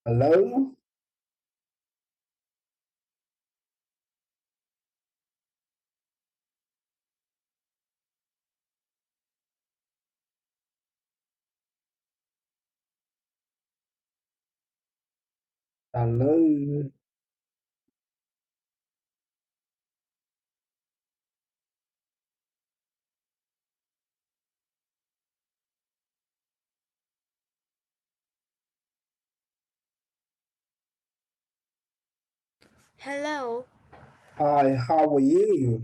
Hello? Hello? Hello. Hi, how are you?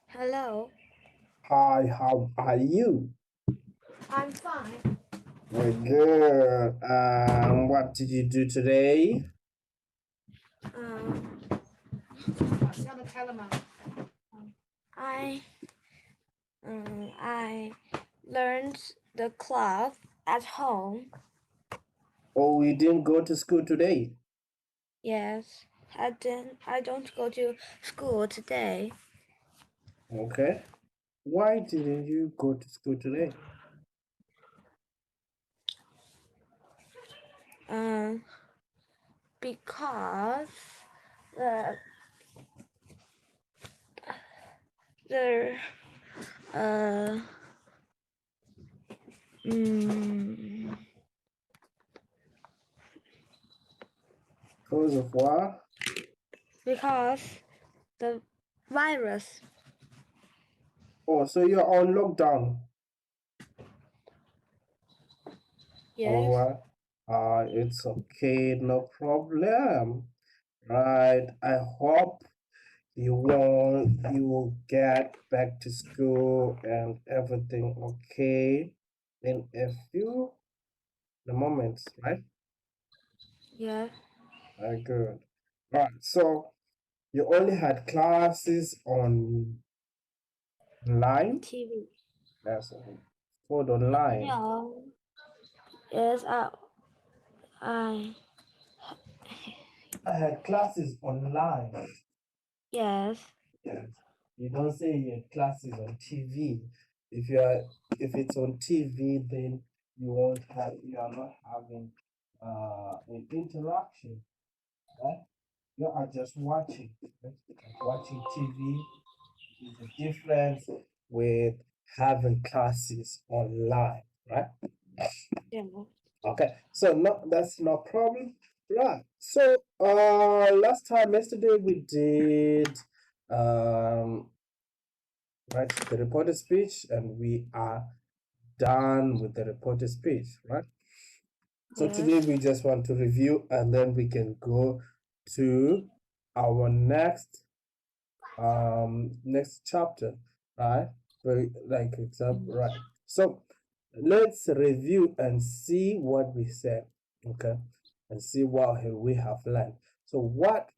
Hello. Hi, how are you? I'm fine. We're good. What did you do today? Um, I I learned the cloth at home. Oh, you didn't go to school today? Yes, I don't go to school today. Okay. Why didn't you go to school today? Um, because the the uh mm, Because of what? because the virus. Oh, so you're on lockdown. All Yes. right. It's okay, no problem. Right. I hope you will get back to school and everything okay in a few the moments, right? Yes. Very good. Right. So you only had classes online? TV. Yes. Code online. No. Yes. I I had classes online. yes. Yes. You don't say you had classes on TV. If you are if it's on TV, then you are not having an interaction, right? You are just watching. Right? Like watching TV is a difference with having classes online, right? Yeah. Okay, so no, that's no problem. Right. So last time yesterday we did um right the reported speech and we are done with the reported speech, right? So Yes. today we just want to review and then we can go to our next chapter, right? Very like example, right? So let's review and see what we said, okay, and see what we have learned. So what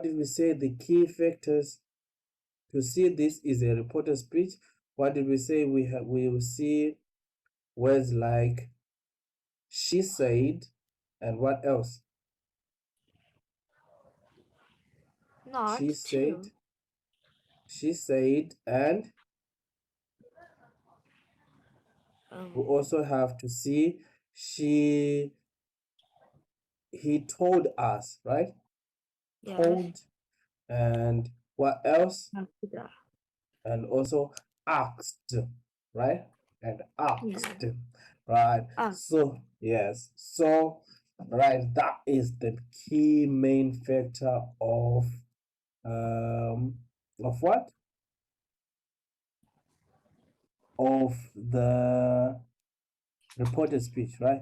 did we say the key factors to see this is a reported speech? What did we say? We will see words like she said, and what else? Not She said, two. and we Um, also have to see she he told us, right? yes. Told, and what else? Computer. And also asked, right? And Yeah. asked, right? Ah, So yes, so right, that is the key main factor um what? Of the reported speech, right?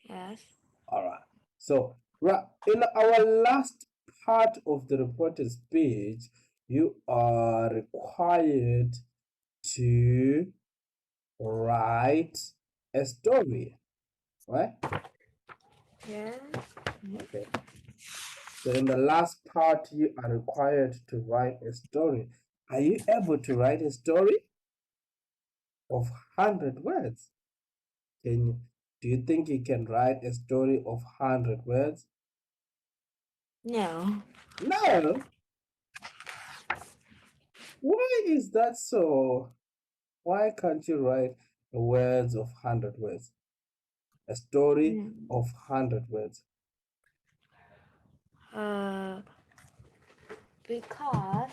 yes. All right. So, right, in our last part of the reported speech, you are required to write a story, right? Yes. Okay. So, in the last part, you are required to write a story. Are you able to write a story of 100 words? Can you, do you think you can write a story of 100 words? No. No. Why is that so? Why can't you write? words of 100 words. A story Mm, of 100 words. uh, because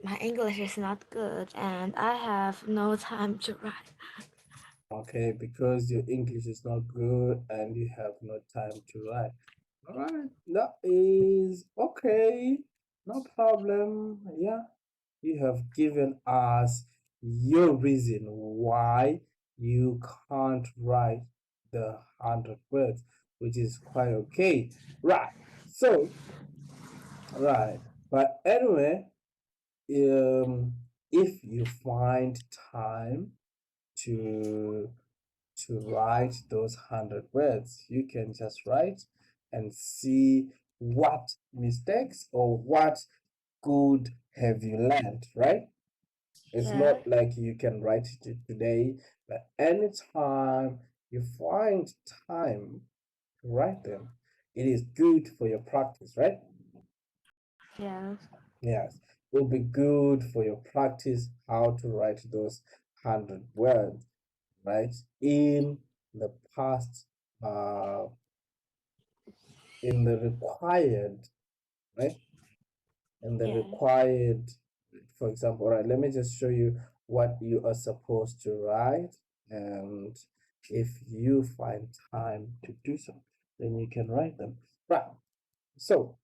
my English is not good and I have no time to write. Okay, because your English is not good and you have no time to write. All right, that is okay. No problem. Yeah, you have given us your reason why you can't write the 100 words, which is quite okay. Right. So, right. But anyway, um, if you find time to write those 100 words, you can just write and see what mistakes or what good have you learned, right? It's Yes, not like you can write it today, but anytime you find time to write them, it is good for your practice, right? yes, Yes, it will be good for your practice how to write those 100 words, right? In the past, uh, in the required, right? In the yes, required, for example, all right, let me just show you what you are supposed to write. And if you find time to do so, then you can write them. Right. So,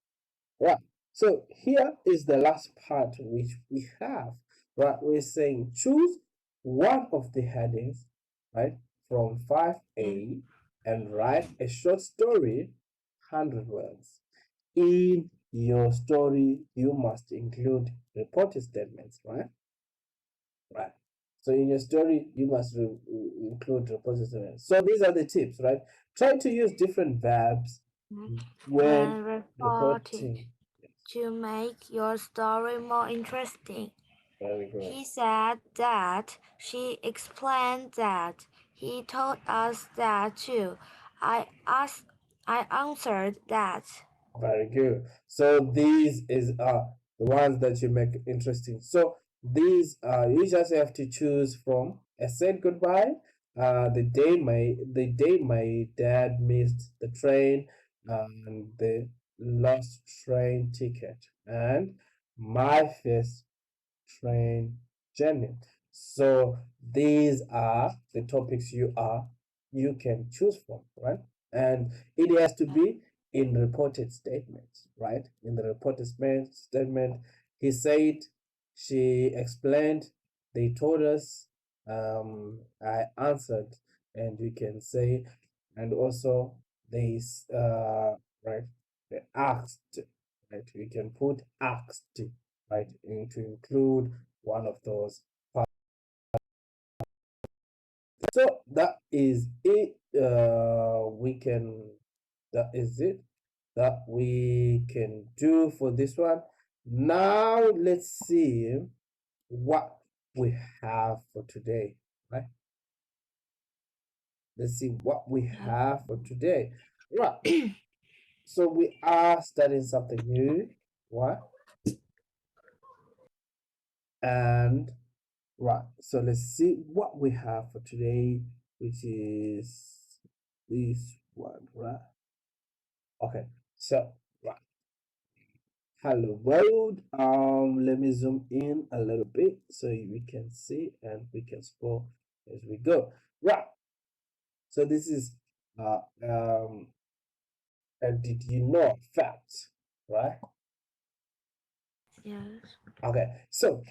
right. So here is the last part which we have. Right. We're saying choose one of the headings, right, from yes, 5A and write a short story, 100 words. In your story, you must include reported statements, right? Right. So in your story, you must include reported statements. So these are the tips, right? Try to use different verbs yes. when When reporting reporting. Yes, to make your story more interesting. very good. He said that, she explained that, he told us that too. I asked, I answered that. Very good. So these is the ones that you make interesting. So these you just have to choose from. I said goodbye. The day my dad missed the train, and the lost train ticket, and my first train journey. So these are the topics you can choose from, right? And it has to be in reported statements, right? In the reported statement, he said, she explained, they told us, I answered, and you can say, and also they right, they asked, right? We can put asked, right, and to include one of those parts. So that is it. We can, that is it that we can do for this one. Now let's see what we have for today, right? Let's see what we have for today. Right. So we are studying something new, right? And right, so let's see what we have for today, which is this one, right? Okay, so right, hello world. Let me zoom in a little bit so we can see and we can scroll as we go. Right, so this is uh a did you know fact, right? Yes. Okay, so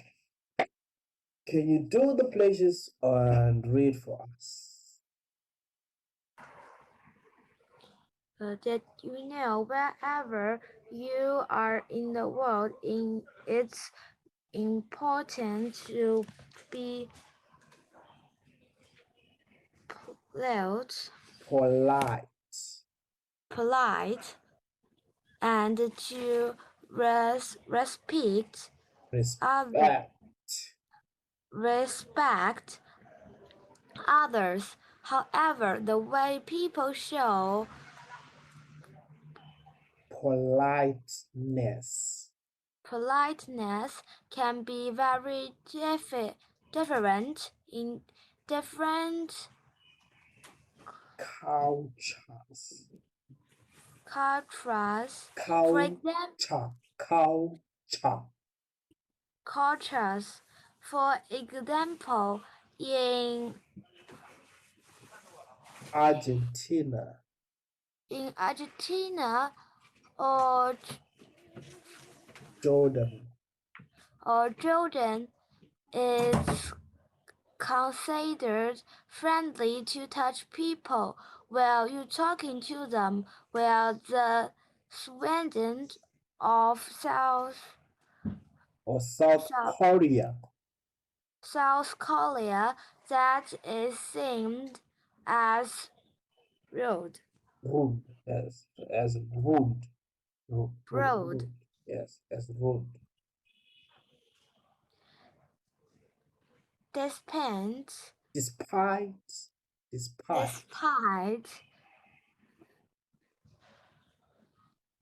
can you do the places and read for us? Did you know wherever you are in the world, it's important to be polite, Polite, polite and to respect other, respect, respect others. However, the way people politeness. politeness can be very different in different Cultures. cultures. For example, Culture. Culture. cultures. For example, in Argentina. Argentina or Jordan. Jordan, it's considered friendly to touch people while you're talking to them, while the Sweden of Or South South, Korea. South Korea that is seen as rude. Rude. Yes. As rude. Rude. Rude. Rude. Rude. Yes. As rude. Despite, Despite. Despite. despite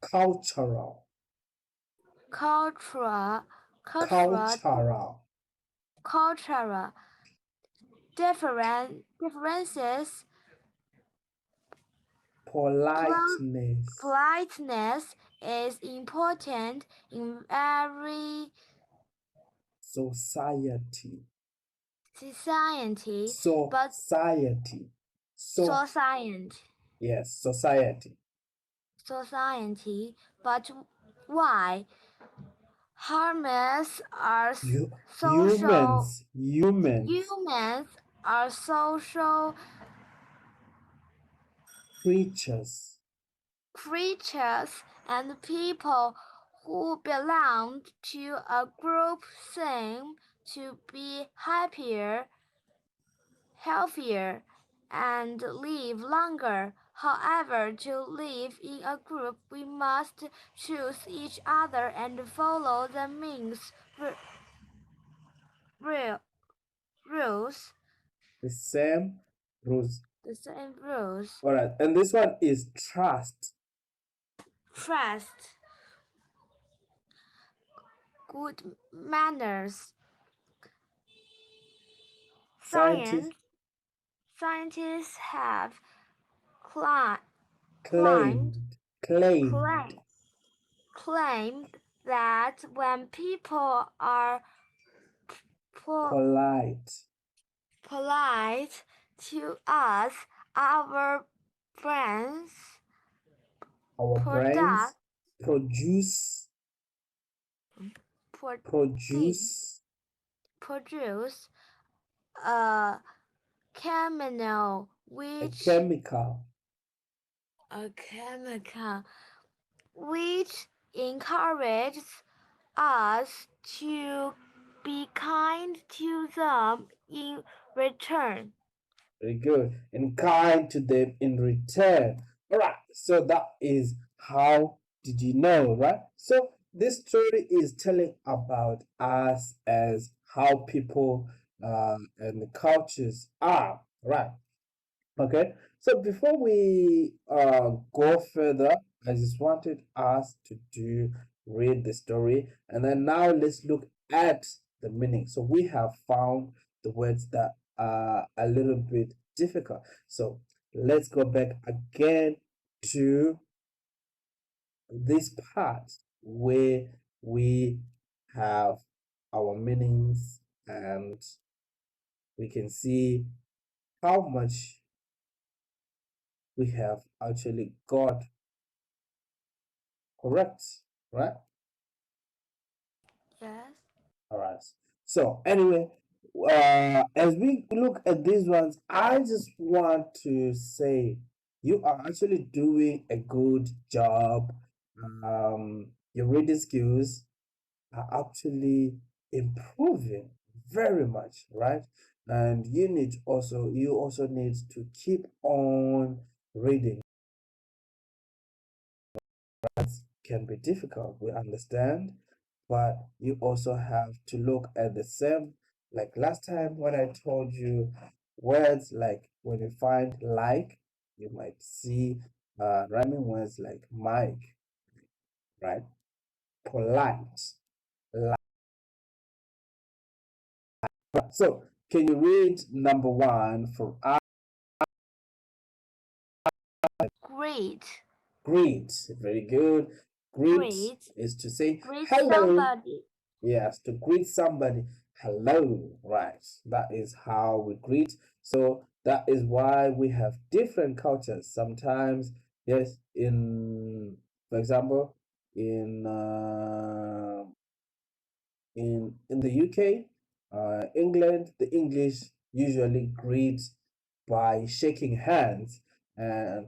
Cultural. cultural, cultural, Cultural. cultural differences, Politeness. politeness is important in every Society. society, but Society. So, society, yes, society. society, but why? Humans are social, Humans, humans are social creatures. creatures and people who belong to a group seem to be happier, healthier, and live longer. However, to live in a group, we must choose each other and follow the means rules, The same rules. the same rules. All right, and this one is trust. Trust, good manners. Scientists Science, scientists have cli- climbed, claimed, claimed, claimed, claimed that when people are po- polite. polite to us, our brains Our brains product, produce, protein, produce produce a chemical a which chemical. a chemical which encourages us to be kind to them in return. Very good. And kind to them in return. All right. So that is how did you know, right? So this story is telling about us as how people and the cultures are, right? Okay. So before we go further, I just wanted us to do read the story, and then now let's look at the meaning. So we have found the words that are a little bit difficult. So let's go back again to this part where we have our meanings and we can see how much we have actually got correct, right? Yes. All right. So anyway, as we look at these ones, I just want to say you are actually doing a good job. Your reading skills are actually improving very much, right? And you also need to keep on reading. Can be difficult, we understand, but you also have to look at the same, like last time when I told you words like when you find like, you might see rhyming words like Mike, right? Polite. So, can you read number one for us? Greet. Greet. Very good. Greet Greet. is to say Greet hello. somebody. Yes, to greet somebody. Hello. Right. That is how we greet. So that is why we have different cultures. Sometimes, yes, for example, in in the UK, England, the English usually greets by shaking hands, and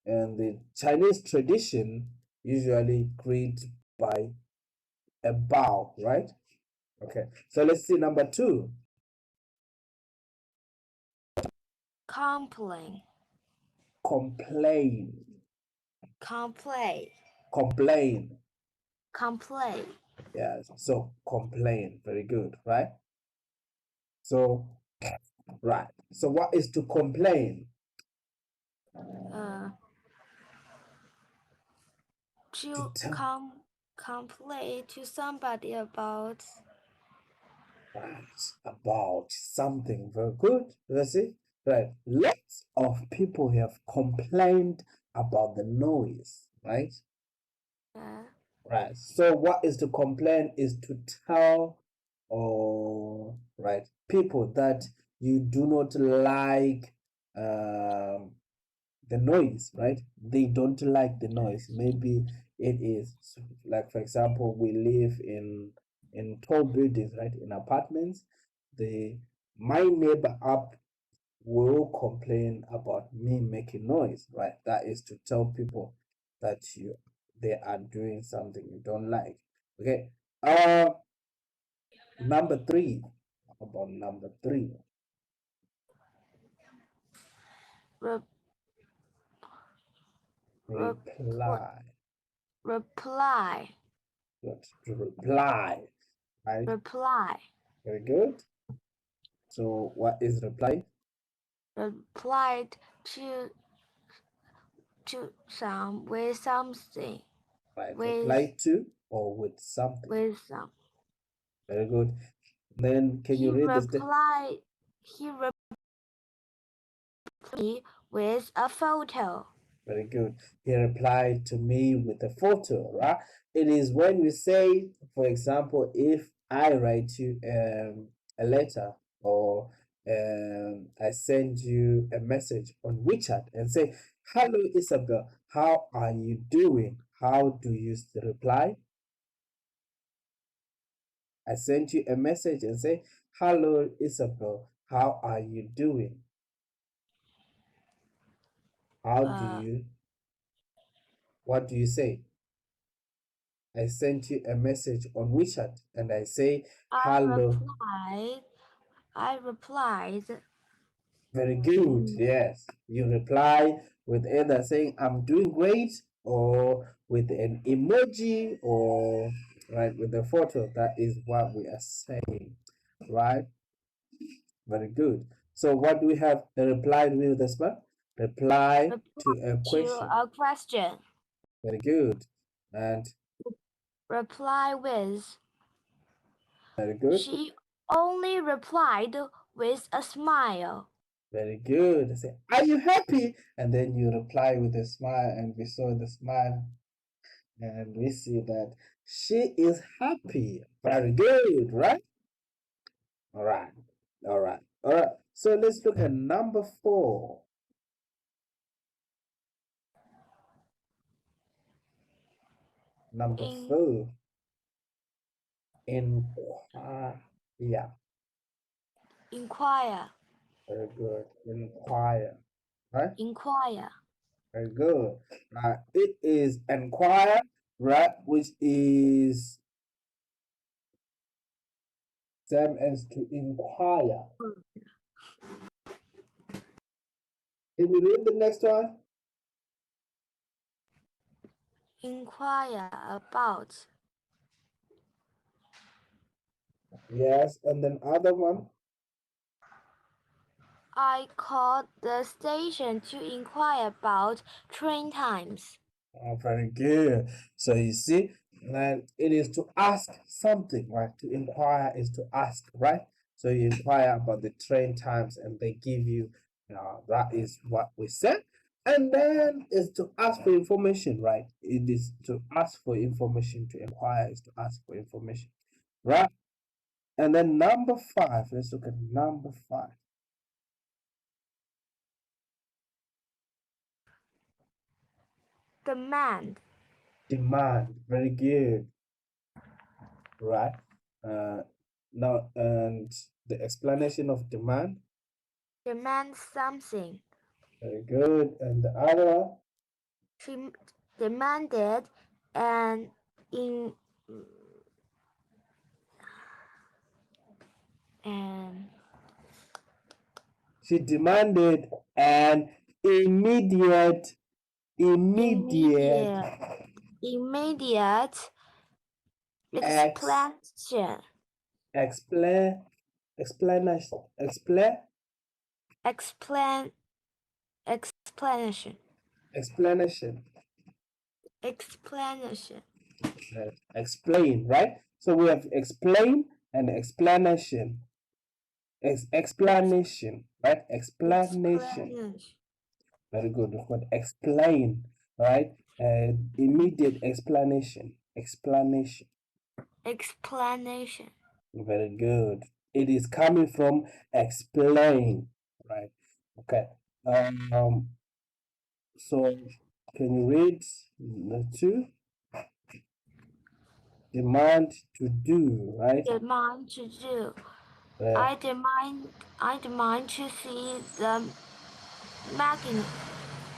the Chinese tradition usually greet by a bow, right? Okay, so let's see number two. Complain. Complain. Complain. Complain. Complain. Yes, so complain. Very good, right? So, right. So, what is to complain? Uh, To to tell. complain to somebody about. Right, about something very good. Let's see. Right. Lots of people have complained about the noise, right? Uh, Right. So what is to complain is to tell or right people that you do not like um the noise, right? They don't like the noise. Maybe it is like, for example, we live in tall buildings, right? In apartments. The My neighbor up will complain about me making noise, right? That is to tell people that they are doing something you don't like. Okay. Number three. About number three. re, repl, Reply. reply. Good. To reply. Right? Reply. Very good. So what is reply? Replied to some with something. Right. With Reply to or with something. with some. Very good. Then can you He read this? replied. He replied me with a photo. Very good. He replied to me with a photo, right? It is when we say, for example, if I write you a letter or I send you a message on WeChat and say, "Hello, Isabel, how are you doing?" How do you reply? I sent you a message and say, "Hello, Isabel, how are you doing?" How do Uh, you, what do you say? I sent you a message on WeChat and I say, I hello. replied. I replied. Very good. In, Yes. You reply with either saying, I'm doing great, or with an emoji, or right with a photo. That is what we are saying. Right? Very good. So, what do we have? The reply with this one? Reply reply to a to question. a question. Very good. And Reply with. very good. She only replied with a smile. Very good. I say, are you happy? And then you reply with a smile, and we saw the smile, and we see that she is happy. Very good, right? All right. All right. All right. So let's look at number four. Number In, four. Inquire. Yeah. inquire. Very good. Inquire. Right? Inquire. Very good. It is inquire, right? Which is same as to inquire. Can you read the next one? Inquire about. Yes, and then other one. I called the station to inquire about train times. Oh, very good. So you see, And it is to ask something, right? To inquire is to ask, right? So you inquire about the train times and they give you, that is what we said. And then is to ask for information, right? It is to ask for information. To inquire is to ask for information, right? And then number five, let's look at number five. Demand. Demand. Very good, right? Now, and the explanation of demand. Demand something. Very good. And the other one, She demanded an in and she demanded an immediate, immediate immediate immediate ex, explanation explain, explanation, explain explanation explanation, explanation explain, right? So we have explain and explanation, ex, explanation, right? Explanation. explanation Very good. We've got explain, right? Immediate explanation, explanation. explanation. Very good. It is coming from explain, right? Okay. Um. So, can you read the two? Demand to do, right? Demand to do. Uh, I demand to see the magazine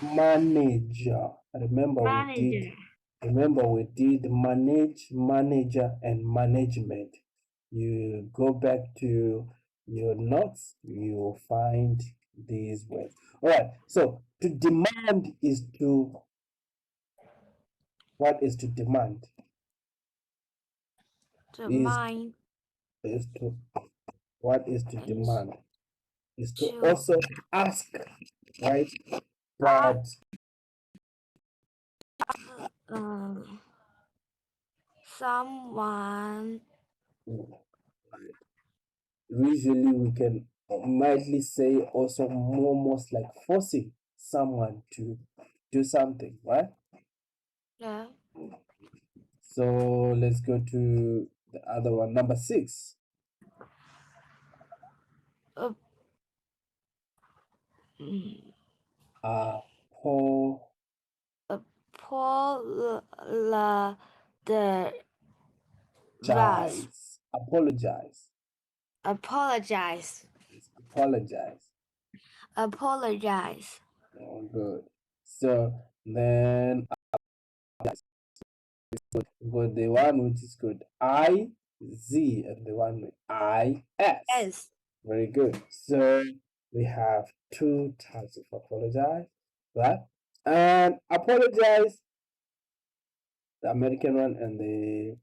manager. Remember we did. manager. Remember we did manage, manager, and management. You go back to your notes. You will find these words. All right. So to demand is to, what is to demand? Is Demand is to, what is to is demand? Is to to also ask, right? ask But um someone usually we can mildly say also almost like forcing someone to do something, right? yeah, So let's go to the other one, number six. uh, mm, Apologize. apologize Apologize. apologize Apologize. apologize Oh, good. So then we got the one which is good. I Z and the one with I S. yes Very good. So we have two types of apologize, right? And apologize, the American one and the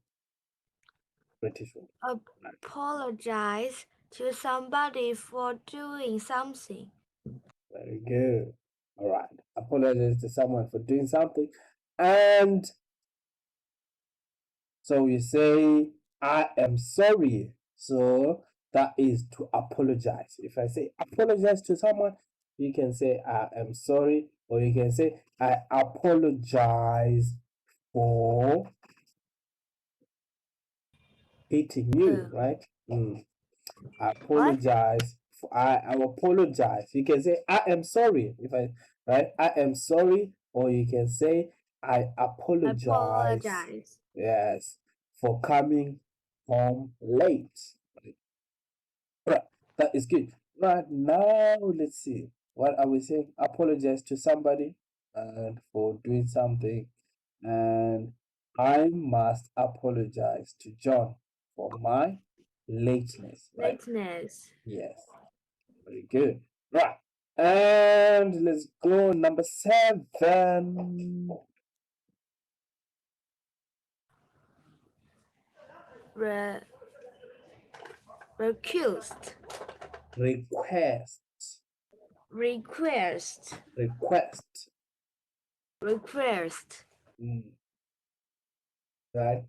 British one. Right. apologize to somebody for doing something. Very good. All right. Apologize to someone for doing something. And so you say, I am sorry. So that is to apologize. If I say apologize to someone, you can say, I am sorry. Or you can say, I apologize for hitting you, Uh, right? I what? apologize. I apologize. You can say, I am sorry. If I, right? I am sorry. Or you can say, I apologize. Apologize. Yes, for coming home late. Right, that is good. Right now, let's see. What are we saying? Apologize to somebody and for doing something. And I must apologize to John for my lateness, right? Lateness. Yes, very good. Right. And let's go number seven. Re- recused. Request. Request. Request. Request. Mm, right?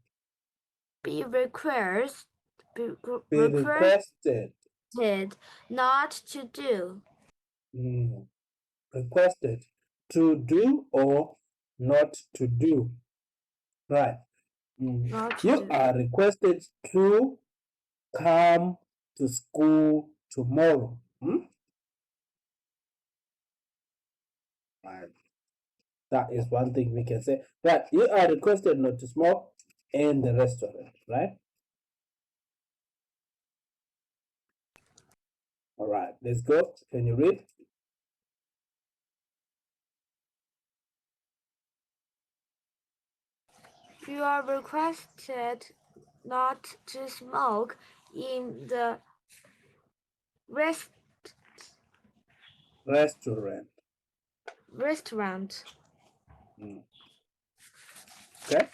be requires be Be requested. requested not to do. Mm, requested to do or not to do. Right. Not to You do. are requested to come to school tomorrow. Right. That is one thing we can say. Right. You are requested not to smoke in the restaurant. Right. All right. Let's go. Can you read? You are requested not to smoke in the rest Restaurant. restaurant. Mm. Okay.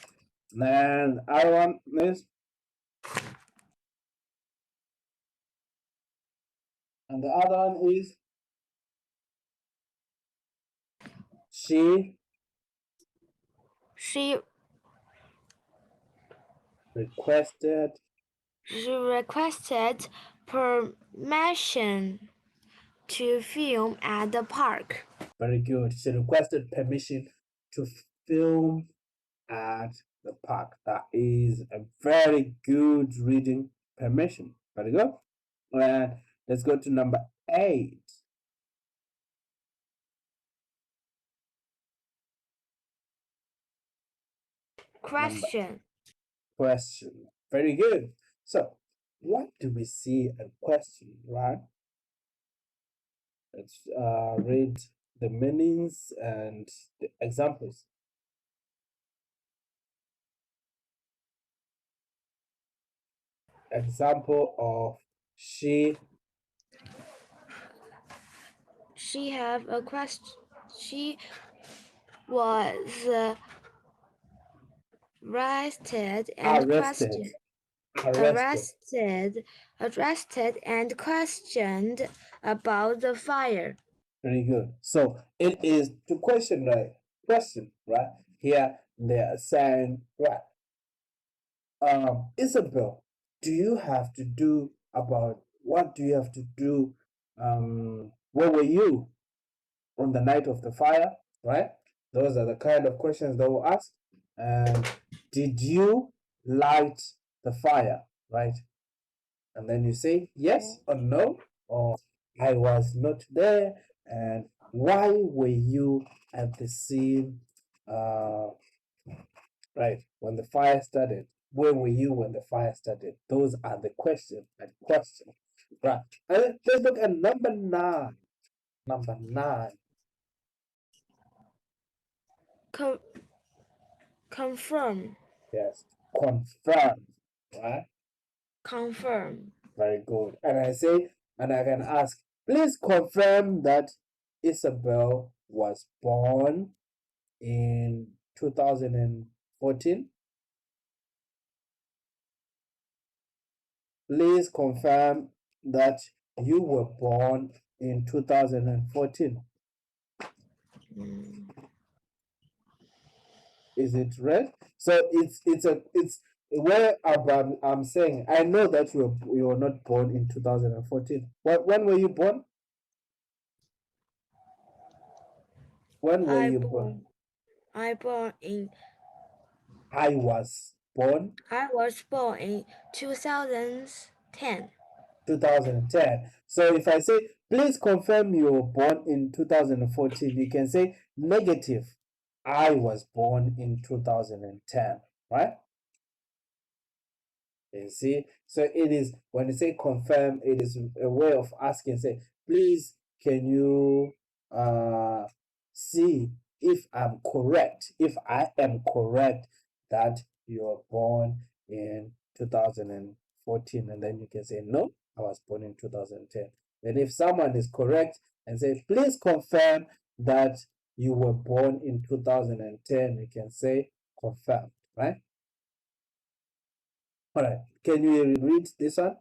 And other one is, and the other one is she She requested. she requested permission to film at the park. Very good. She requested permission to film at the park. That is a very good reading permission. Very good. And let's go to number 8. Number Question. question. Very good. So, what do we see a question, right? Let's read the meanings and the examples. Example of she She have a question. She was arrested and arrested. questioned. Arrested. Arrested and questioned about the fire. Very good. So it is to question, right? Question, right? Here they are saying, right, Isabel, do you have to do about what do you have to do? Where were you on the night of the fire? Right? Those are the kind of questions they will ask. And did you light the fire? Right? And then you say yes or no, or I was not there. And why were you at the scene? Right, when the fire started. Where were you when the fire started? Those are the questions. And questions. Right. And let's look at number 9. Number 9. Co- confirm. Yes. Confirm. Right. Confirm. Very good. And I say, and I can ask, please confirm that Isabel was born in 2014. Please confirm that you were born in 2014. Mm. Is it right? So it's where I'm saying I know that you were not born in 2014. When were you born? When were I you born? born. I born in. I was born I was born in 2010. 2010. So if I say please confirm you were born in 2014, you can say negative. I was born in 2010, right? You see, so it is when you say confirm, it is a way of asking, say, please, can you see if I'm correct, if I am correct that you are born in 2014, and then you can say, no, I was born in 2010. Then if someone is correct and say, please confirm that you were born in 2010, you can say confirmed, right? All right. Can you read this one?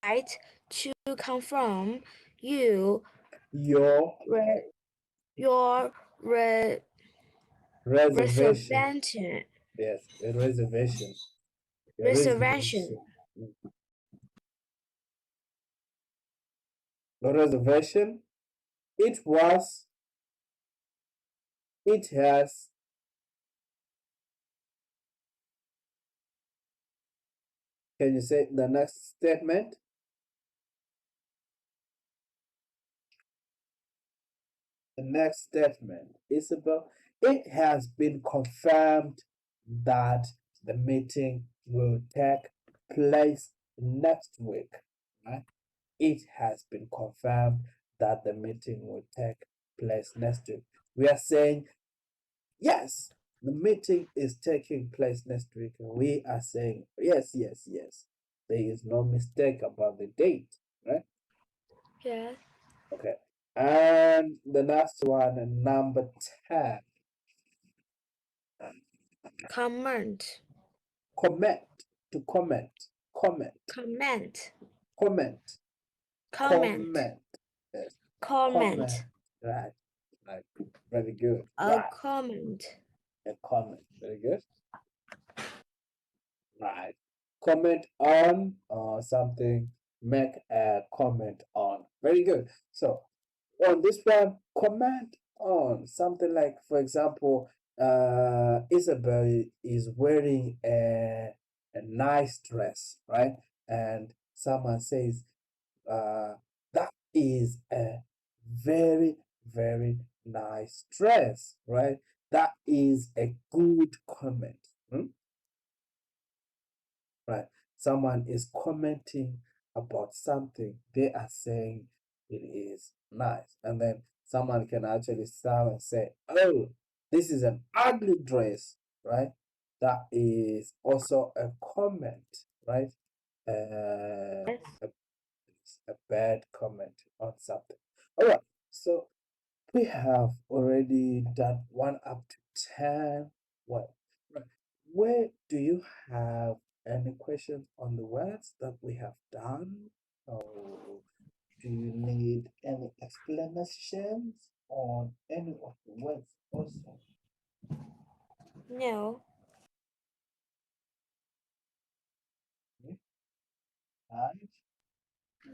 Right to confirm you Your re, your re, reservation. reservation Yes, a reservation. A Reservation. reservation. A reservation. It was. It has. Can you say the next statement? The next statement is about it has been confirmed that the meeting will take place next week. Right? It has been confirmed that the meeting will take place next week. We are saying, yes, the meeting is taking place next week. We are saying, yes, yes, yes. There is no mistake about the date, right? Yes. Okay. And the last one, number 10. Comment. Comment. To comment. Comment. Comment. Comment. Comment. Comment. Yes. Comment. Comment. Right. Right. Very good. A Right. comment. A comment. Very good. Right. Comment on something. Make a comment on. Very good. So on this one, comment on something like, for example, Isabel is wearing a nice dress, right? And someone says, that is a very, very nice dress, right? That is a good comment. Right? Someone is commenting about something, they are saying it is nice. And then someone can actually stand and say, oh, this is an ugly dress, right? That is also a comment, right? Yes. A bad comment on something. All right, so we have already done 1 up to 10. Well, right. Where do you have any questions on the words that we have done? Or do you need any explanations on any of the words also? No. Okay, right?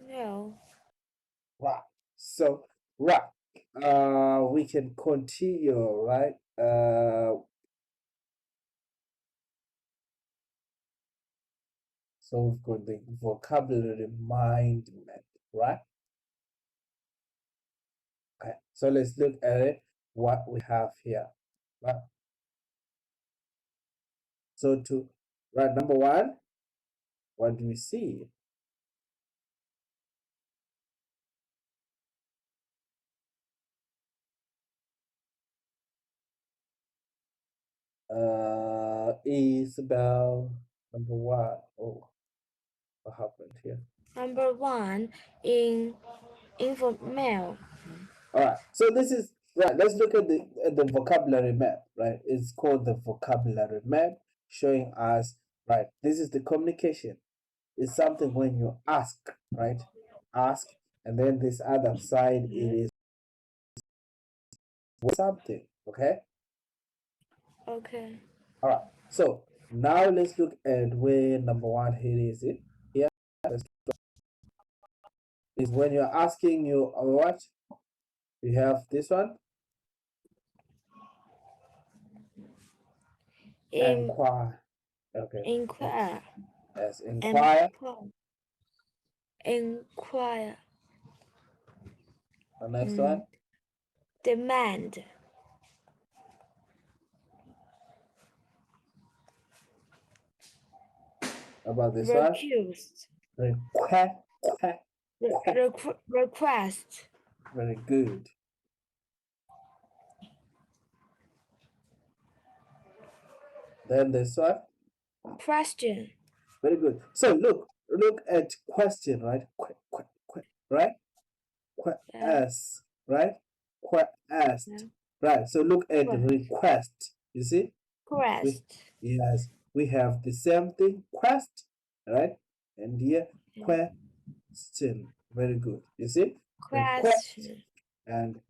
No. Right. So, right. We can continue, right? So we've got the vocabulary mind map, right? Okay, so let's look at it, what we have here. Right. So to right, number one, what do we see? Isabel, number one. Oh, what happened here? Number one in informal. All right. So this is right. Let's look at the vocabulary map. Right. It's called the vocabulary map, showing us right. This is the communication. It's something when you ask, right? Ask, and then this other side it is something. Okay. Okay. All right. So now let's look at where number one here is it. Here is when you're asking you what? You have this one. In Inquire. Okay. inquire. Yes, inquire. Inquire. Inquire. The next one. Mm. Demand. About this one. Recused. Request. Request. Very good. Then this one. Question. Very good. So look at question, right? Right? Yeah. Quest, right? Yeah. Quest, right? So look at Quest. request. You see? We Quest. yes, we have the same thing, quest, right? And here question. Very good. You see? Request Question. and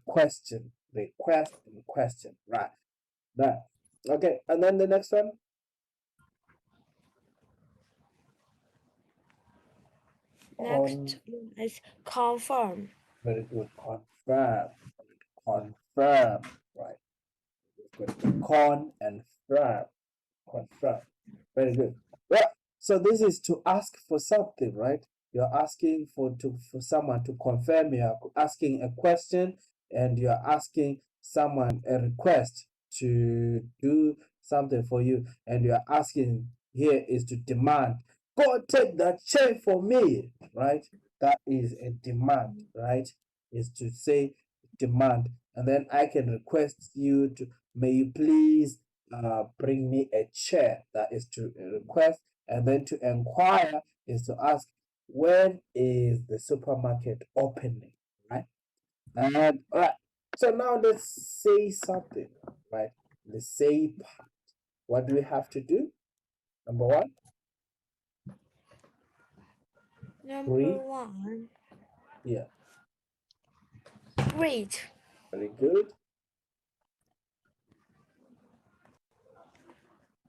question. Request and question. Right. Right. Okay, and then the next one. Next Con. one is confirm. Very good. Confirm. Confirm. Right. We've got the con and firm. Confirm. Very good. Well, so this is to ask for something, right? You're asking for someone to confirm. You're asking a question, and you're asking someone a request to do something for you, and you're asking here is to demand. Go take that chair for me, right? That is a demand, right? Is to say demand, and then I can request you to, may you please bring me a chair. That is to request. And then to inquire is to ask, when is the supermarket opening, right? And all right, so now let's say something, right? Let's say part. What do we have to do? Number one, Number read. one, Yeah, read. very good.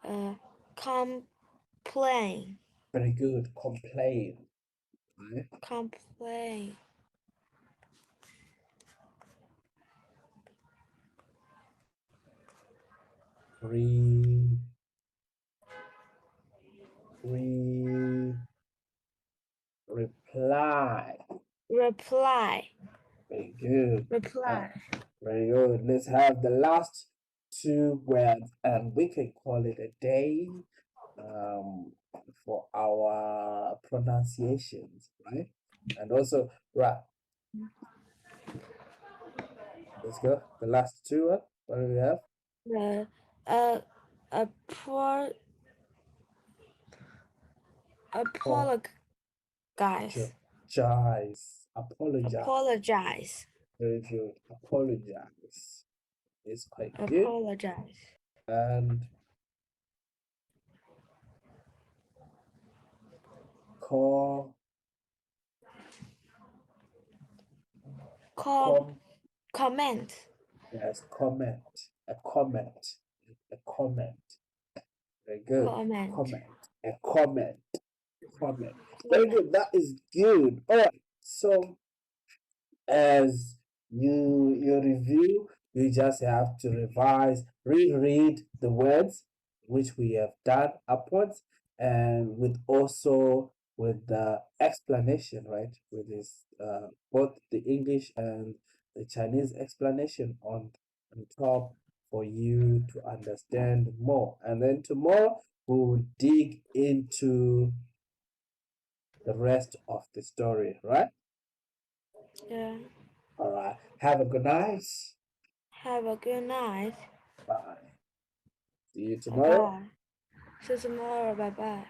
Uh, complain. Very good. Complain, right? Complain. Re, re, reply. Reply. Very good. Uh, Reply. Very good. Let's have the last two words, and we can call it a day um, for our pronunciations, right? And also, right, let's go. The last two, what do we have? Uh, uh, apologize. Apologize. Apologize. Apologize. Very good. Apologize is quite good. Apologize. And call, Com- com, comment. yes, comment. A comment. A comment. Very good. Comment. Comment. A comment. Comment. Very good. Comment. That is good. All right. So as you review, you just have to revise, reread the words which we have done upwards, and with also with the explanation, right? With this both the English and the Chinese explanation on top for you to understand more. And then tomorrow we will dig into the rest of the story, right? Yeah. All right. Have a good night. Have a good night. Bye. See you Bye tomorrow. bye. See you tomorrow. Bye bye.